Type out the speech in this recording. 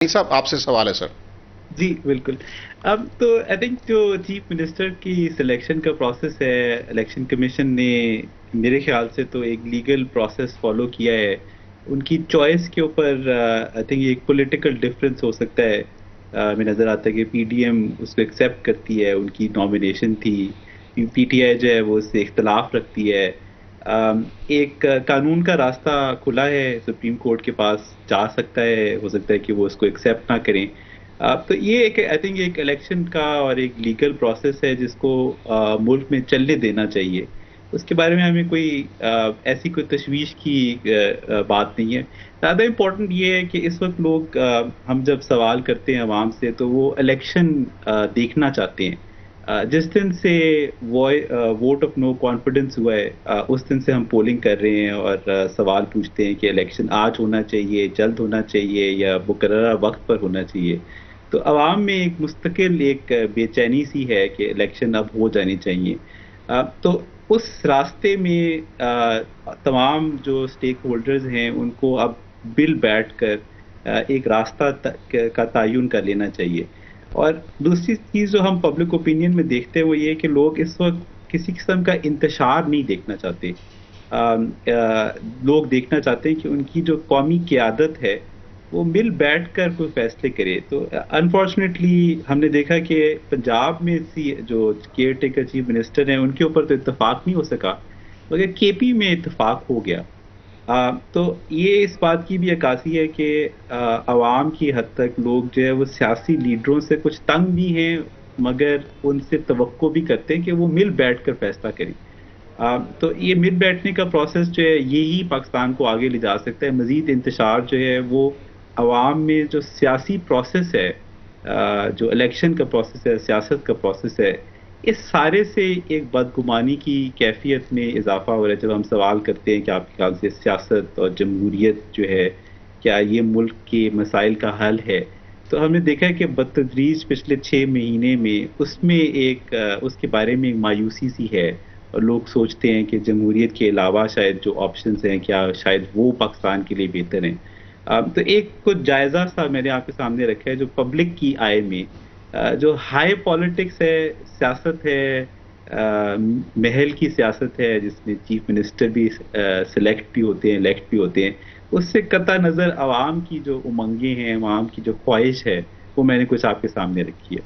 صاحب آپ سے سوال ہے سر۔ جی بالکل۔ اب تو آئی تھنک جو چیف منسٹر کی سلیکشن کا پروسیس ہے، الیکشن کمیشن نے میرے خیال سے تو ایک لیگل پروسیس فالو کیا ہے۔ ان کی چوائس کے اوپر آئی تھنک ایک پولیٹیکل ڈفرینس ہو سکتا ہے۔ ہمیں نظر آتا ہے کہ پی ڈی ایم اس کو ایکسیپٹ کرتی ہے، ان کی نامینیشن تھی۔ پی ٹی آئی جو ہے وہ اس سے اختلاف رکھتی ہے۔ ایک قانون کا راستہ کھلا ہے، سپریم کورٹ کے پاس جا سکتا ہے، ہو سکتا ہے کہ وہ اس کو ایکسیپٹ نہ کریں۔ تو یہ ایک آئی تھنک ایک الیکشن کا اور ایک لیگل پروسیس ہے جس کو ملک میں چلنے دینا چاہیے۔ اس کے بارے میں ہمیں کوئی ایسی کوئی تشویش کی بات نہیں ہے۔ زیادہ امپورٹنٹ یہ ہے کہ اس وقت لوگ ہم جب سوال کرتے ہیں عوام سے تو وہ الیکشن دیکھنا چاہتے ہیں۔ جس دن سے ووٹ آف نو کانفیڈنس ہوا ہے، اس دن سے ہم پولنگ کر رہے ہیں اور سوال پوچھتے ہیں کہ الیکشن آج ہونا چاہیے، جلد ہونا چاہیے یا مقررہ وقت پر ہونا چاہیے۔ تو عوام میں ایک مستقل ایک بے چینی سی ہے کہ الیکشن اب ہو جانی چاہیے۔ تو اس راستے میں تمام جو سٹیک ہولڈرز ہیں ان کو اب مل بیٹھ کر ایک راستہ کا تعین کر لینا چاہیے۔ اور دوسری چیز جو ہم پبلک اوپینین میں دیکھتے ہیں وہ یہ کہ لوگ اس وقت کسی قسم کا انتشار نہیں دیکھنا چاہتے۔ لوگ دیکھنا چاہتے ہیں کہ ان کی جو قومی قیادت ہے وہ مل بیٹھ کر کوئی فیصلے کرے۔ تو انفارچونیٹلی ہم نے دیکھا کہ پنجاب میں جو کیئر ٹیکر چیف منسٹر ہیں ان کے اوپر تو اتفاق نہیں ہو سکا، مگر کے پی میں اتفاق ہو گیا۔ تو یہ اس بات کی بھی عکاسی ہے کہ عوام کی حد تک لوگ جو ہے وہ سیاسی لیڈروں سے کچھ تنگ بھی ہیں، مگر ان سے توقع بھی کرتے ہیں کہ وہ مل بیٹھ کر فیصلہ کریں۔ تو یہ مل بیٹھنے کا پروسیس جو ہے یہی پاکستان کو آگے لے جا سکتا ہے۔ مزید انتشار جو ہے وہ عوام میں جو سیاسی پروسیس ہے، جو الیکشن کا پروسیس ہے، سیاست کا پروسیس ہے، اس سارے سے ایک بدگمانی کی کیفیت میں اضافہ ہو رہا ہے۔ جب ہم سوال کرتے ہیں کہ آپ کے خیال سے سیاست اور جمہوریت جو ہے کیا یہ ملک کے مسائل کا حل ہے، تو ہم نے دیکھا ہے کہ بتدریج پچھلے 6 مہینے میں اس میں ایک اس کے بارے میں ایک مایوسی سی ہے، اور لوگ سوچتے ہیں کہ جمہوریت کے علاوہ شاید جو آپشنز ہیں کیا شاید وہ پاکستان کے لیے بہتر ہیں۔ تو ایک کچھ جائزہ سا میں نے آپ کے سامنے رکھا ہے جو پبلک کی آئے میں جو ہائی پالیٹکس ہے، سیاست ہے، محل کی سیاست ہے جس میں چیف منسٹر بھی سلیکٹ بھی ہوتے ہیں، الیکٹ بھی ہوتے ہیں، اس سے قطع نظر عوام کی جو امنگیں ہیں، عوام کی جو خواہش ہے، وہ میں نے کچھ آپ کے سامنے رکھی ہے۔